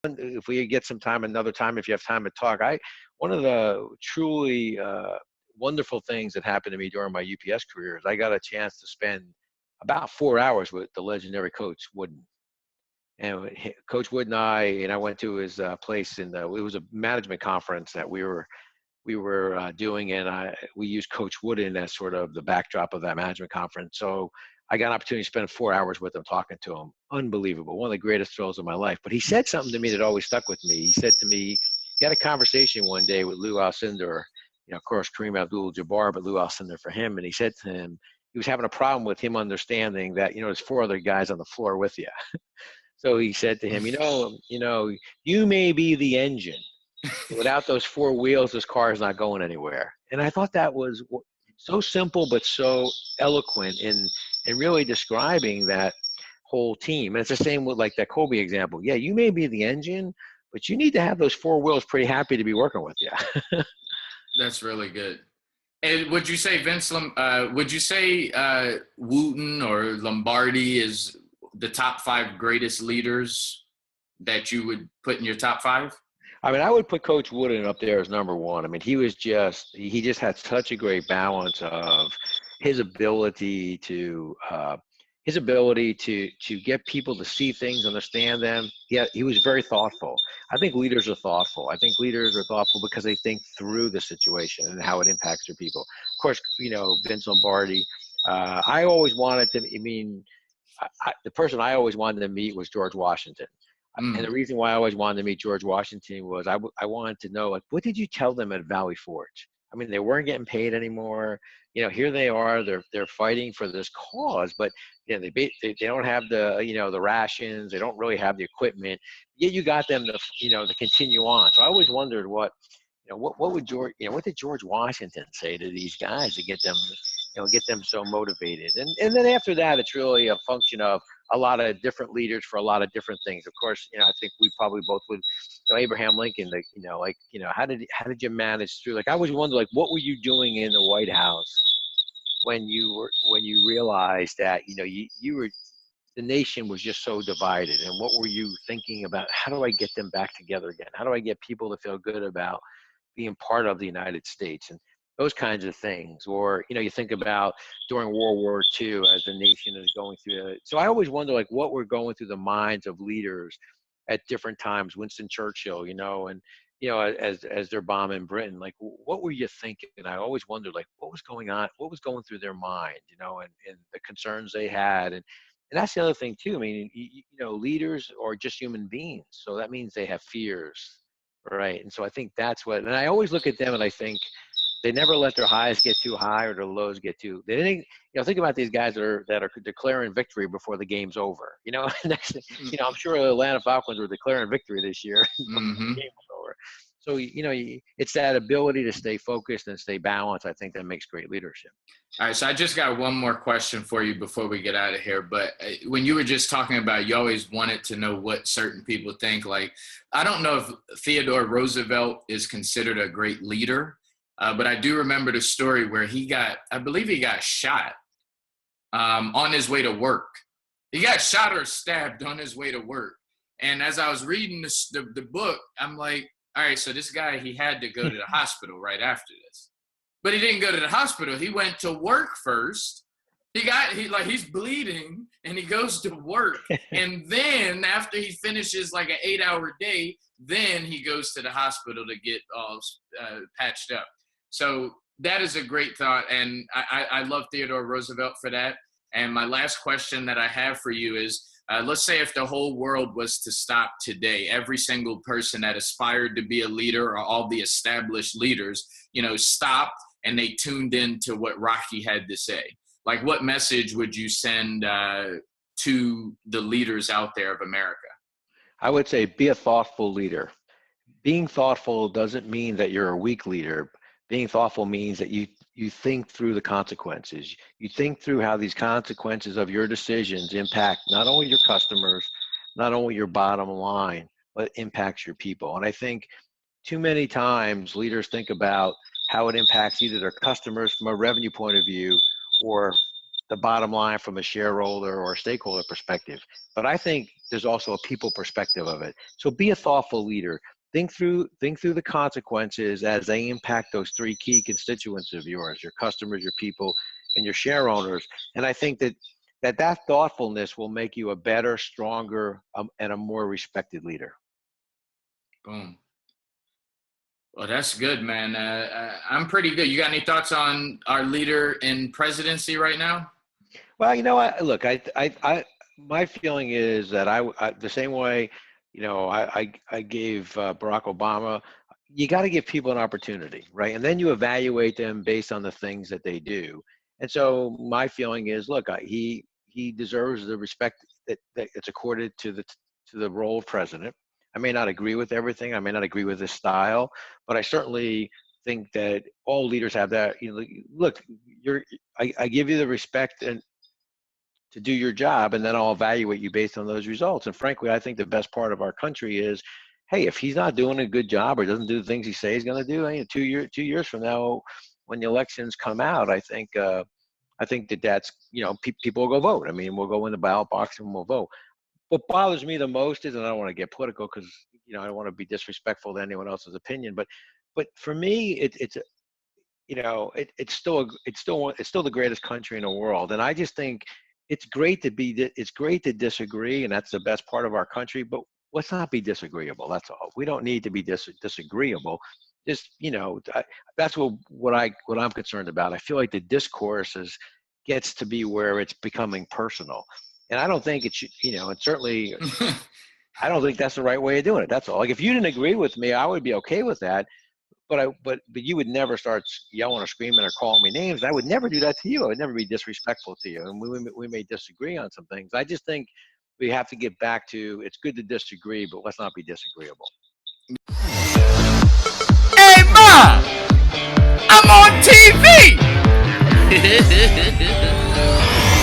if we get some time, another time, if you have time to talk, one of the truly wonderful things that happened to me during my UPS career is I got a chance to spend about 4 hours with the legendary Coach Wooden. And Coach Wood and I went to his place it was a management conference that we were doing, and we used Coach Wooden as sort of the backdrop of that management conference. So I got an opportunity to spend 4 hours with him, talking to him. Unbelievable, one of the greatest thrills of my life. But he said something to me that always stuck with me. He said to me, he had a conversation one day with Lou Alcindor, of course, Kareem Abdul-Jabbar, but Lou Alcindor for him. And he said to him, he was having a problem with him understanding that, there's four other guys on the floor with you. So he said to him, you may be the engine. Without those four wheels, this car is not going anywhere. And I thought that was so simple, but so eloquent in really describing that whole team. And it's the same with like that Kobe example. Yeah, you may be the engine, but you need to have those four wheels pretty happy to be working with you. That's really good. And would you say would you say Wooten or Lombardi is the top 5 greatest leaders that you would put in your top 5? I mean, I would put Coach Wooden up there as number one. I mean, he just had such a great balance of his ability to get people to see things, understand them. He was very thoughtful. I think leaders are thoughtful. I think leaders are thoughtful because they think through the situation and how it impacts their people. Of course, Vince Lombardi. I always wanted to. I mean, the person I always wanted to meet was George Washington. And the reason why I always wanted to meet George Washington was I wanted to know, like, what did you tell them at Valley Forge? I mean, they weren't getting paid anymore. Here they are. They're fighting for this cause, but they don't have the rations. They don't really have the equipment. Yet you got them to continue on. So I always wondered what would what did George Washington say to these guys to get them so motivated? And then after that, it's really a function of a lot of different leaders for a lot of different things. Of course, I think we probably both would, Abraham Lincoln, how did you manage through? Like, I always wonder, like, what were you doing in the White House when you realized that, the nation was just so divided, and what were you thinking about? How do I get them back together again? How do I get people to feel good about being part of the United States? And those kinds of things. Or, you think about during World War II as the nation is going through it. So I always wonder, like, what were going through the minds of leaders at different times. Winston Churchill, and, as they're bombing Britain, like, what were you thinking? And I always wondered, like, what was going on? What was going through their mind, and the concerns they had. And that's the other thing too. I mean, leaders are just human beings. So that means they have fears, right? And so I think that's and I always look at them and I think, they never let their highs get too high or their lows get too. They didn't. Think about these guys that are declaring victory before the game's over. Next, I'm sure the Atlanta Falcons were declaring victory this year before the game was over. So it's that ability to stay focused and stay balanced. I think that makes great leadership. All right, so I just got one more question for you before we get out of here. But when you were just talking about, you always wanted to know what certain people think. Like, I don't know if Theodore Roosevelt is considered a great leader. But I do remember the story where I believe he got shot on his way to work. He got shot or stabbed on his way to work. And as I was reading the book, I'm like, all right, so this guy, he had to go to the hospital right after this. But he didn't go to the hospital. He went to work first. He's bleeding and he goes to work. And then after he finishes like an 8-hour day, then he goes to the hospital to get all patched up. So that is a great thought, and I love Theodore Roosevelt for that. And my last question that I have for you is, let's say if the whole world was to stop today, every single person that aspired to be a leader or all the established leaders, stopped and they tuned in to what Rocky had to say. Like, what message would you send to the leaders out there of America? I would say be a thoughtful leader. Being thoughtful doesn't mean that you're a weak leader. Being thoughtful means that you think through the consequences. You think through how these consequences of your decisions impact not only your customers, not only your bottom line, but impacts your people. And I think too many times leaders think about how it impacts either their customers from a revenue point of view or the bottom line from a shareholder or stakeholder perspective. But I think there's also a people perspective of it. So be a thoughtful leader. Think through the consequences as they impact those three key constituents of yours: your customers, your people, and your share owners. And I think that thoughtfulness will make you a better, stronger, and a more respected leader. Boom. Well, that's good, man. I'm pretty good. You got any thoughts on our leader in presidency right now? Well, look, my feeling is that the same way, I gave Barack Obama. You got to give people an opportunity, right? And then you evaluate them based on the things that they do. And so my feeling is, look, he deserves the respect that it's accorded to the role of president. I may not agree with everything. I may not agree with his style, but I certainly think that all leaders have that. Look, I give you the respect and to do your job, and then I'll evaluate you based on those results. And frankly, I think the best part of our country is, hey, if he's not doing a good job or doesn't do the things he says he's going to do, 2 years from now, when the elections come out, I think that's people will go vote. I mean, we'll go in the ballot box and we'll vote. What bothers me the most is, and I don't want to get political because I don't want to be disrespectful to anyone else's opinion, but for me, it's still the greatest country in the world, and I just think it's great to disagree, and that's the best part of our country. But let's not be disagreeable. That's all. We don't need to be disagreeable. Just that's what I'm concerned about. I feel like the discourse gets to be where it's becoming personal, and I don't think it should. And certainly, I don't think that's the right way of doing it. That's all. Like, if you didn't agree with me, I would be okay with that. But you would never start yelling or screaming or calling me names. I would never do that to you. I would never be disrespectful to you. And we may disagree on some things. I just think we have to get back to, it's good to disagree, but let's not be disagreeable.